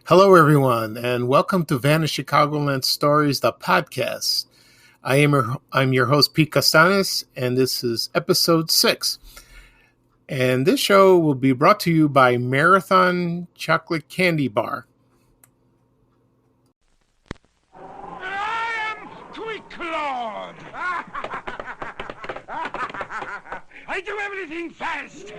Hello, everyone, and welcome to Vanished Chicagoland Stories, the podcast. I'm your host, Pete Castanes, and this is episode 6. And this show will be brought to you by Marathon Chocolate Candy Bar. I am Quick Claude. I do everything fast.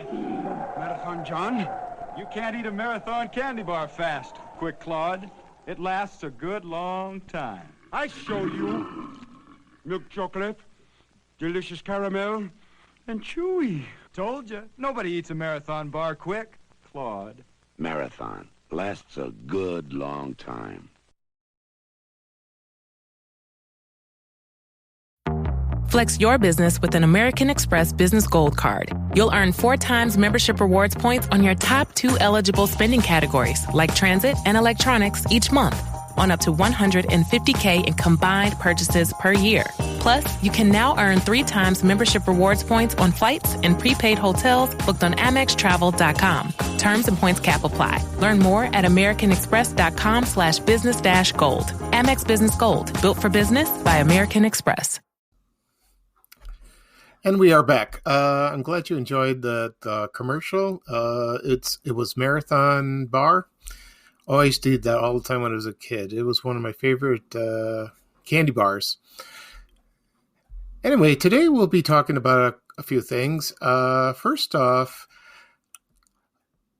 Marathon John, you can't eat a Marathon candy bar fast, Quick Claude. It lasts a good long time. I show you. Milk chocolate, delicious caramel, and chewy. Told you, nobody eats a Marathon bar quick, Claude. Marathon lasts a good long time. Flex your business with an American Express Business Gold Card. You'll earn 4 times membership rewards points on your top 2 eligible spending categories, like transit and electronics, each month, on up to $150K in combined purchases per year. Plus, you can now earn 3 times membership rewards points on flights and prepaid hotels booked on AmexTravel.com. Terms and points cap apply. Learn more at americanexpress.com/business-gold. Amex Business Gold, built for business by American Express. And we are back. I'm glad you enjoyed the commercial. It was Marathon Bar. Oh, I used to eat that all the time when I was a kid. It was one of my favorite candy bars. Anyway, today we'll be talking about a few things. First off,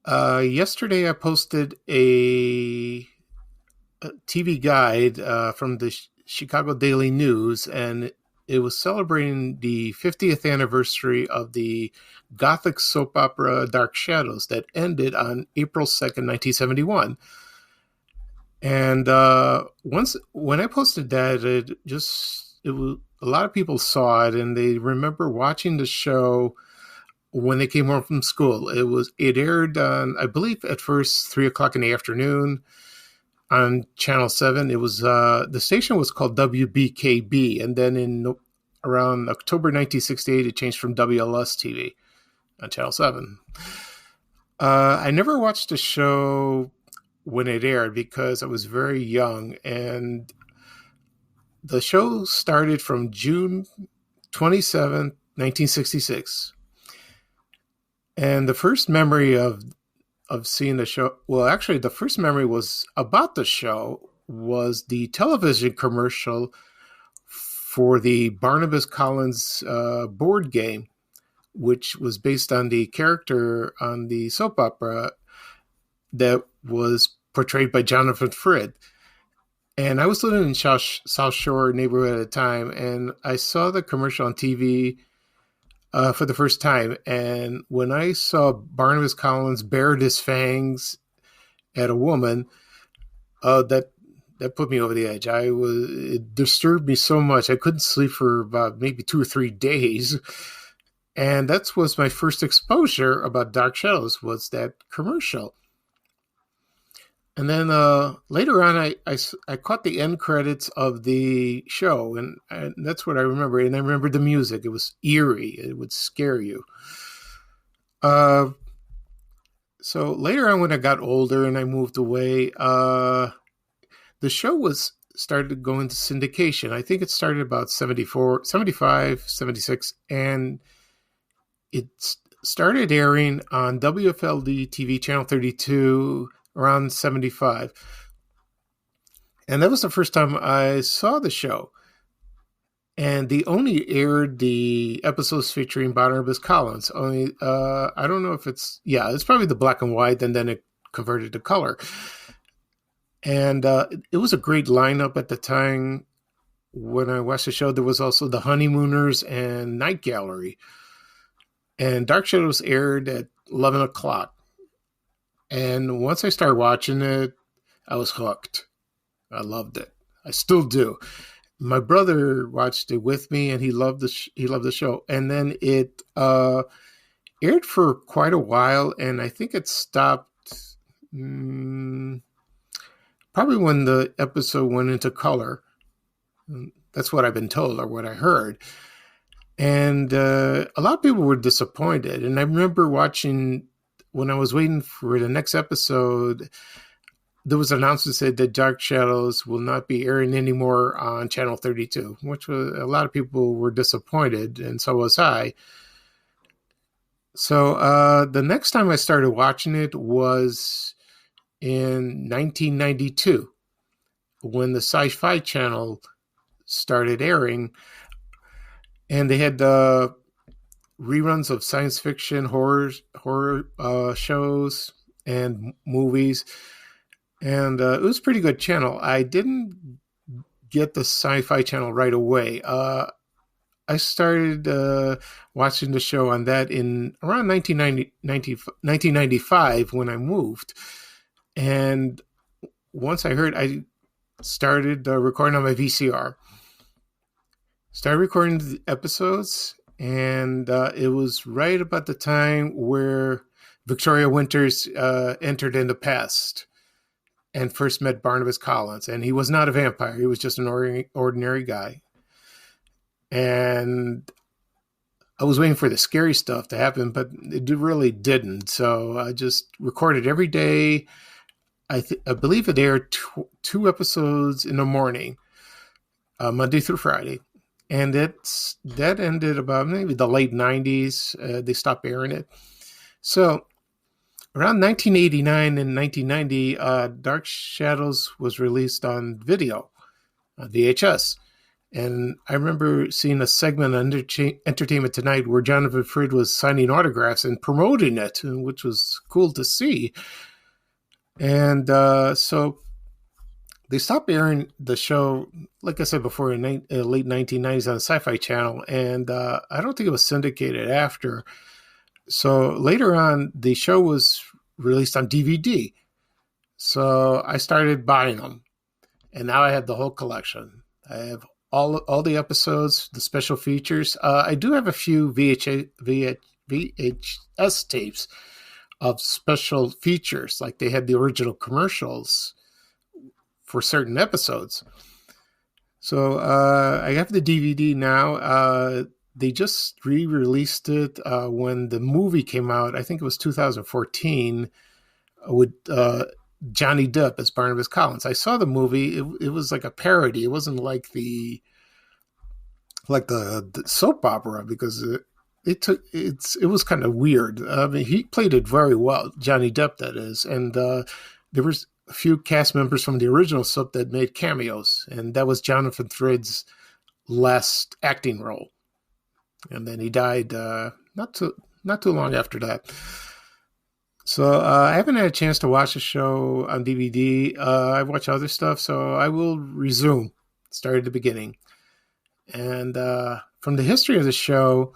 yesterday I posted a TV guide from the Chicago Daily News, and it was celebrating the 50th anniversary of the Gothic soap opera Dark Shadows that ended on April 2nd, 1971. And when I posted that, it was a lot of people saw it, and they remember watching the show when they came home from school. It aired on, I believe, at first 3:00 in the afternoon on Channel 7. It was the station was called WBKB, and then around October 1968, it changed from WLS TV on Channel 7. I never watched the show when it aired because I was very young, and the show started from June 27th, 1966. And the first memory of seeing the show, well, actually, the first memory was about the show was the television commercial for the Barnabas Collins board game, which was based on the character on the soap opera that was portrayed by Jonathan Frid. And I was living in South Shore neighborhood at the time, and I saw the commercial on TV for the first time. And when I saw Barnabas Collins bared his fangs at a woman, that put me over the edge. It disturbed me so much. I couldn't sleep for about maybe 2 or 3 days. And that was my first exposure about Dark Shadows, was that commercial. And then later on, I caught the end credits of the show, and that's what I remember. And I remember the music. It was eerie. It would scare you. So later on, when I got older and I moved away, the show started going to syndication. I think it started about 74, 75, 76, and it started airing on WFLD TV Channel 32 around 75. And that was the first time I saw the show. And they only aired the episodes featuring Barnabas Collins. Only, I don't know if it's probably the black and white, and then it converted to color. And it was a great lineup at the time. When I watched the show, there was also the Honeymooners and Night Gallery. And Dark Shadows aired at 11 o'clock. And once I started watching it, I was hooked. I loved it. I still do. My brother watched it with me, and he loved the show. And then it aired for quite a while, and I think it stopped probably when the episode went into color. That's what I've been told, or what I heard. And a lot of people were disappointed. And I remember watching, when I was waiting for the next episode, there was an announcement that said that Dark Shadows will not be airing anymore on Channel 32, which was, a lot of people were disappointed, and so was I. So the next time I started watching it was in 1992, when the Sci-Fi Channel started airing, and they had the reruns of science fiction, horror shows, and movies. And it was a pretty good channel. I didn't get the Sci-Fi Channel right away. I started watching the show on that in around 1995 when I moved. And once I started recording on my VCR. Started recording the episodes, and it was right about the time where Victoria Winters entered in the past and first met Barnabas Collins. And he was not a vampire. He was just an ordinary guy. And I was waiting for the scary stuff to happen, but it really didn't. So I just recorded every day. I believe it aired two episodes in the morning, Monday through Friday. And that ended about maybe the late 90s. They stopped airing it. So around 1989 and 1990, Dark Shadows was released on video, on VHS. And I remember seeing a segment on Entertainment Tonight where Jonathan Frid was signing autographs and promoting it, which was cool to see. And so they stopped airing the show, like I said before, in late 1990s on the Sci-Fi Channel, and I don't think it was syndicated after. So later on, the show was released on DVD. So I started buying them, and now I have the whole collection. I have all the episodes, the special features. I do have a few VHS tapes of special features, like they had the original commercials for certain episodes. So I have the DVD now. They just re-released it when the movie came out. I think it was 2014 with Johnny Depp as Barnabas Collins. I saw the movie. It was like a parody. It wasn't like the soap opera, because it was kind of weird. I mean, he played it very well, Johnny Depp, that is, and there was a few cast members from the original soap that made cameos, and that was Jonathan Frid's last acting role. And then he died not too long after that. So I haven't had a chance to watch the show on DVD. I've watched other stuff, so I will resume, start at the beginning. And from the history of the show,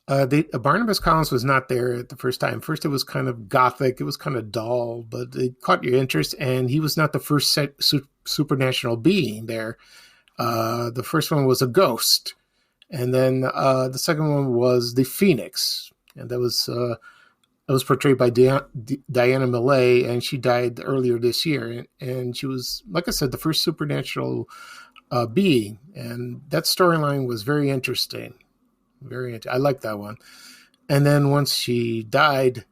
Barnabas Collins was not there at the first time. First, it was kind of gothic. It was kind of dull, but it caught your interest. And he was not the first supernatural being there. The first one was a ghost. And then the second one was the Phoenix. And that was portrayed by Diana Millay, and she died earlier this year. And she was, like I said, the first supernatural being. And that storyline was very interesting. I like that one. And then once she died,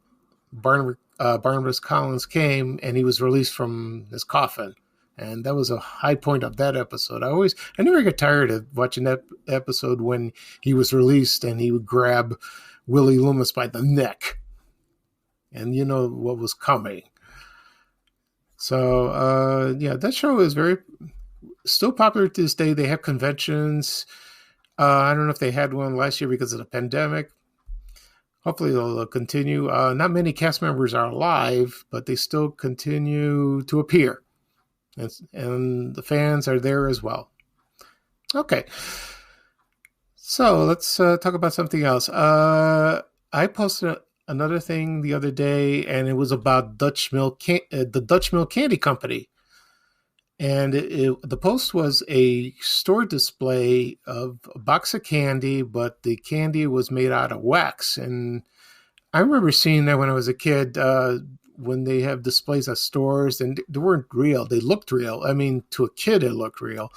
Barnabas Collins came, and he was released from his coffin. And that was a high point of that episode. I never get tired of watching that episode when he was released and he would grab Willie Loomis by the neck. And you know what was coming. So, that show is still popular to this day. They have conventions. I don't know if they had one last year because of the pandemic. Hopefully they'll continue. Not many cast members are alive, but they still continue to appear. And the fans are there as well. Okay. So let's talk about something else. I posted another thing the other day, and it was about the Dutch Mill Candy Company. And the post was a store display of a box of candy, but the candy was made out of wax. And I remember seeing that when I was a kid, when they have displays at stores, and they weren't real. They looked real. I mean, to a kid, it looked real.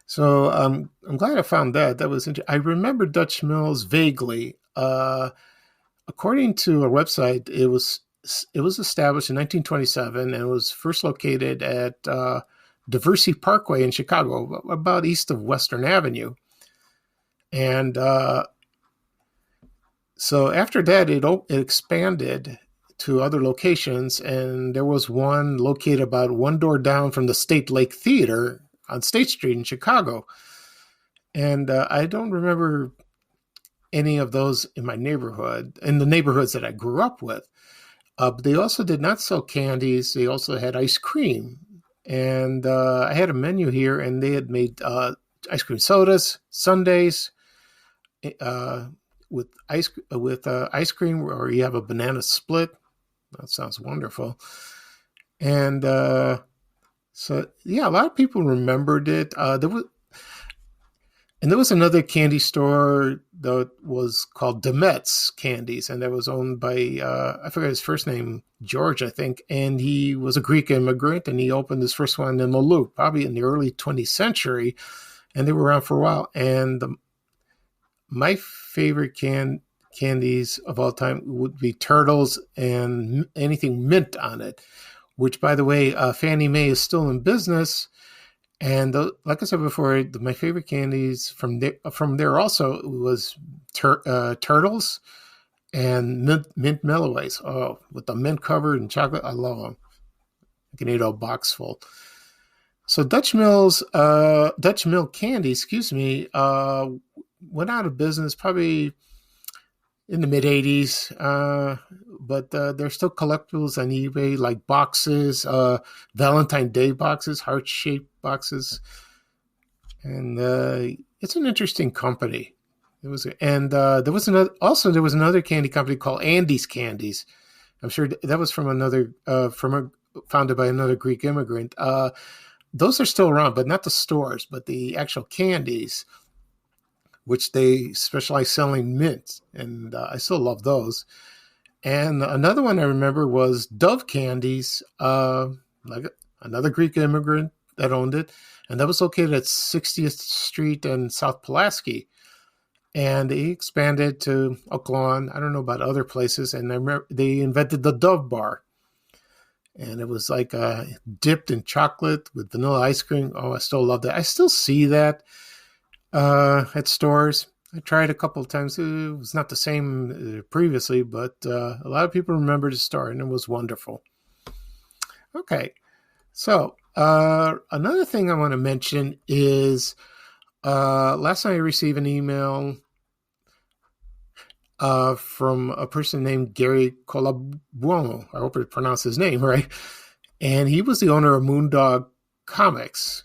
So I'm glad I found that. That was interesting. I remember Dutch Mills vaguely. According to a website, it was it was established in 1927 and was first located at Diversey Parkway in Chicago, about east of Western Avenue. And so after that, it expanded to other locations, and there was one located about one door down from the State Lake Theater on State Street in Chicago. And I don't remember any of those in my neighborhood, in the neighborhoods that I grew up with. But they also did not sell candies. They also had ice cream. And I had a menu here, and they had made ice cream sodas, sundaes, with ice cream, or you have a banana split. That sounds wonderful. And so, yeah, a lot of people remembered it. There was another candy store that was called Demet's Candies, and that was owned by, I forgot his first name, George, I think, and he was a Greek immigrant, and he opened his first one in the Loop, probably in the early 20th century, and they were around for a while. And my favorite candies of all time would be Turtles and anything mint on it, which, by the way, Fannie Mae is still in business. And like I said before, my favorite candies from there also was Turtles and mint Melloways. Oh, with the mint covered and chocolate, I love them. I can eat a box full. So Dutch Mill Candy, went out of business probably in the mid 80s, but there's still collectibles on eBay, like boxes, Valentine Day boxes, heart-shaped boxes, and it's an interesting company. There was another candy company called Andy's Candies. I'm sure that was from founded by another Greek immigrant. Those are still around, but not the stores, but the actual candies, which they specialize selling mint, and I still love those. And another one I remember was Dove Candies, like another Greek immigrant that owned it, and that was located at 60th Street and South Pulaski. And they expanded to Oak Lawn. I don't know about other places, and I remember they invented the Dove Bar, and it was like dipped in chocolate with vanilla ice cream. Oh, I still love that. I still see that at stores. I tried a couple of times. It was not the same previously, but a lot of people remember the store, and it was wonderful. Okay, so another thing I want to mention is last night I received an email from a person named Gary Colabuono. I hope I pronounced his name right. And he was the owner of Moondog Comics.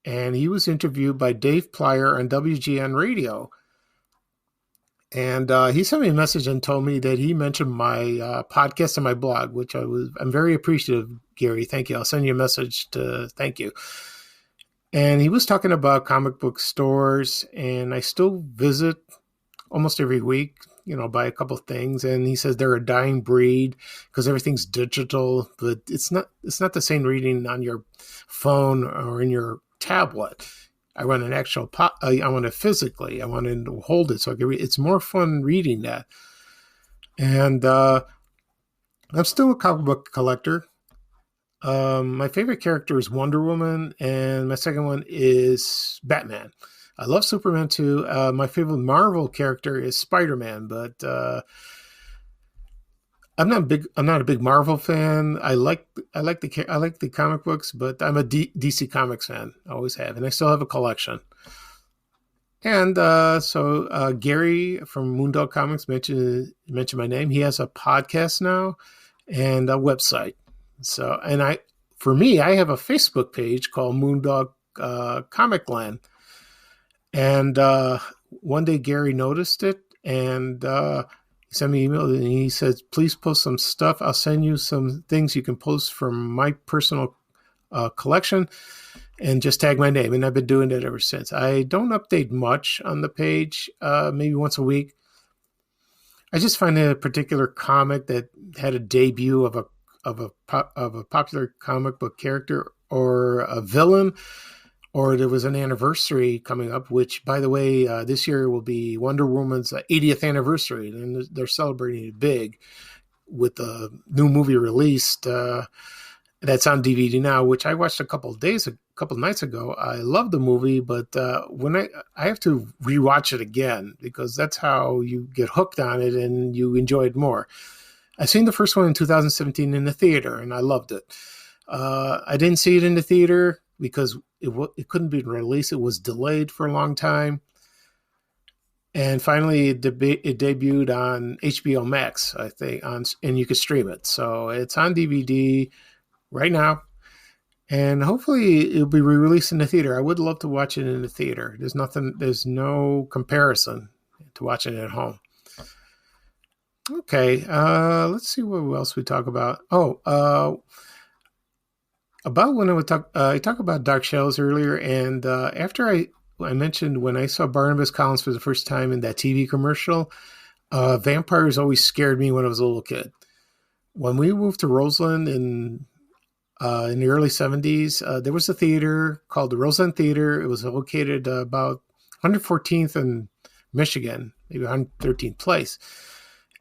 And he was interviewed by Dave Plyer on WGN Radio. And he sent me a message and told me that he mentioned my podcast and my blog, which I'm very appreciative, Gary. Thank you. I'll send you a message to thank you. And he was talking about comic book stores, and I still visit almost every week, buy a couple of things. And he says they're a dying breed because everything's digital, but it's not the same reading on your phone or in your tablet. I want an actual I want it physically. I want to hold it so I can read. It's more fun reading that. And I'm still a comic book collector. My favorite character is Wonder Woman, and my second one is Batman. I love Superman too. My favorite Marvel character is Spider-Man, but I'm not a big Marvel fan. I like the comic books, but I'm a DC Comics fan. I always have, and I still have a collection. And so Gary from Moondog Comics mentioned my name. He has a podcast now and a website. So, and I have a Facebook page called Moondog Comicland. And one day Gary noticed it, and he sent me an email, and he says, please post some stuff. I'll send you some things you can post from my personal collection, and just tag my name. And I've been doing it ever since. I don't update much on the page, maybe once a week. I just find a particular comic that had a debut of a popular comic book character or a villain, or there was an anniversary coming up, which, by the way, this year will be Wonder Woman's 80th anniversary, and they're celebrating it big. with the new movie released that's on DVD now, which I watched a couple nights ago. I love the movie, but when I have to rewatch it again because that's how you get hooked on it and you enjoy it more. I seen the first one in 2017 in the theater, and I loved it. I didn't see it in the theater because it couldn't be released. It was delayed for a long time. And finally, it debuted on HBO Max, I think, and you could stream it. So it's on DVD right now. And hopefully it'll be re-released in the theater. I would love to watch it in the theater. There's no comparison to watching it at home. Okay, let's see what else we talk about. About when I talked about Dark Shadows earlier, and after I mentioned when I saw Barnabas Collins for the first time in that TV commercial, vampires always scared me when I was a little kid. When we moved to Roseland in the early 70s, there was a theater called the Roseland Theater. It was located about 114th in Michigan, maybe 113th place.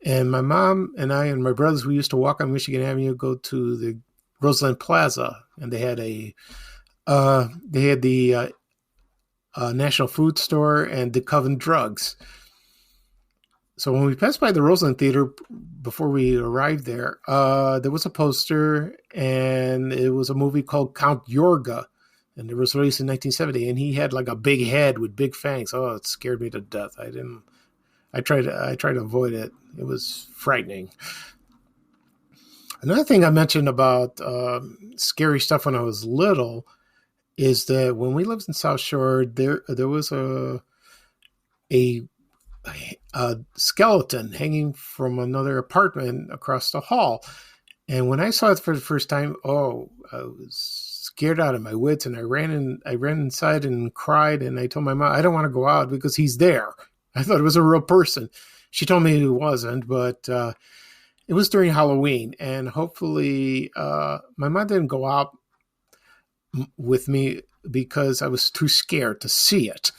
And my mom and I and my brothers, we used to walk on Michigan Avenue, go to the Roseland Plaza, and they had the National Food Store and the Coven Drugs. So when we passed by the Roseland Theater before we arrived there was a poster, and it was a movie called Count Yorga, and it was released in 1970. And he had like a big head with big fangs. Oh, it scared me to death. I tried to avoid it. It was frightening. Another thing I mentioned about scary stuff when I was little is that when we lived in South Shore, there was a skeleton hanging from another apartment across the hall. And when I saw it for the first time, I was scared out of my wits, and I ran inside and cried, and I told my mom, I don't want to go out because he's there. I thought it was a real person. She told me it wasn't, but it was during Halloween, and hopefully my mom didn't go out with me because I was too scared to see it.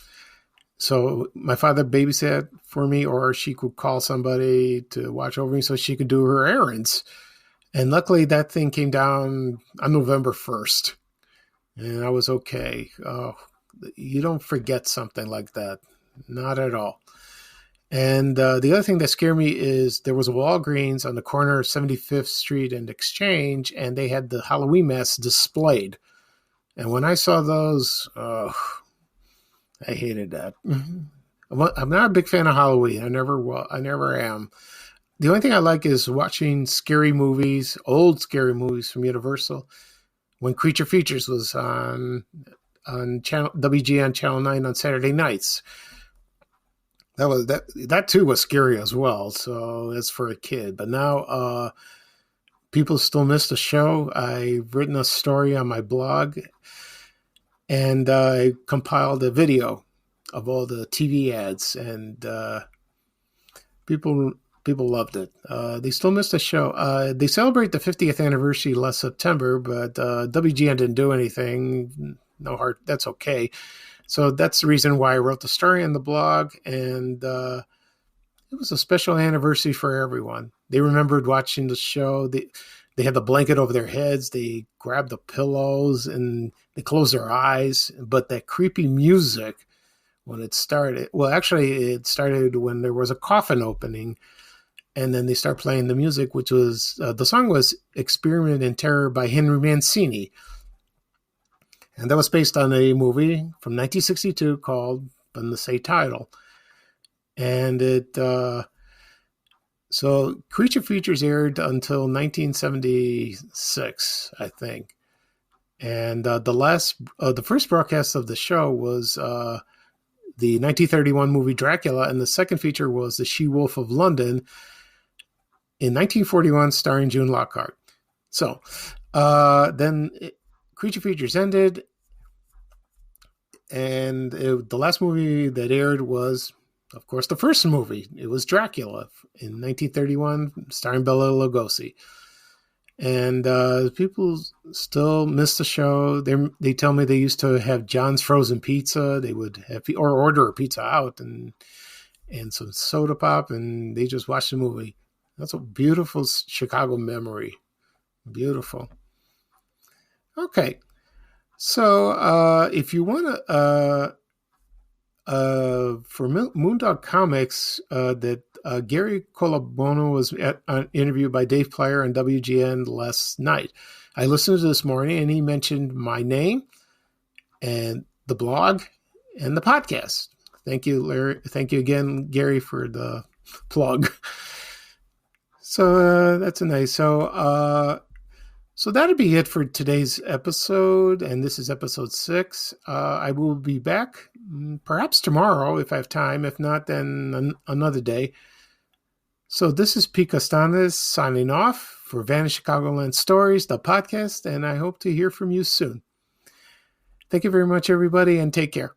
So my father babysat for me, or she could call somebody to watch over me so she could do her errands. And luckily that thing came down on November 1st, and I was okay. You don't forget something like that. Not at all. And the other thing that scared me is there was a Walgreens on the corner of 75th Street and Exchange, and they had the Halloween masks displayed. And when I saw those, I hated that. I'm not a big fan of Halloween. I never am. The only thing I like is watching scary movies, old scary movies from Universal. When Creature Features was on channel WGN Channel 9 on Saturday nights. That too was scary as well. So it's for a kid. But now people still miss the show. I've written a story on my blog, and I compiled a video of all the TV ads, and people loved it. They still miss the show. They celebrate the 50th anniversary last September, but WGN didn't do anything. No heart. That's okay. So that's the reason why I wrote the story on the blog, and it was a special anniversary for everyone. They remembered watching the show. They had the blanket over their heads. They grabbed the pillows, and they closed their eyes. But that creepy music, when it started, well, actually, it started when there was a coffin opening, and then they start playing the music, which was, the song was Experiment in Terror by Henry Mancini. And that was based on a movie from 1962 called, from the same title. And so Creature Features aired until 1976, I think. And the first broadcast of the show was the 1931 movie Dracula, and the second feature was The She-Wolf of London in 1941, starring June Lockhart. So then Creature Features ended, and the last movie that aired was, of course, the first movie. It was Dracula in 1931, starring Bela Lugosi. And people still miss the show. They tell me they used to have John's Frozen Pizza. They would have, or order a pizza out and some soda pop, and they just watch the movie. That's a beautiful Chicago memory. Beautiful. Okay. So if you want to, for Moondog Comics, that Gary Colabono was interviewed by Dave Plyer on WGN last night. I listened to this morning, and he mentioned my name and the blog and the podcast. Thank you, Larry. Thank you again, Gary, for the plug. So that's a nice. So that'll be it for today's episode, and this is episode 6. I will be back perhaps tomorrow if I have time. If not, then another day. So this is Pete Costanes signing off for Vanished Chicagoland Stories, the podcast, and I hope to hear from you soon. Thank you very much, everybody, and take care.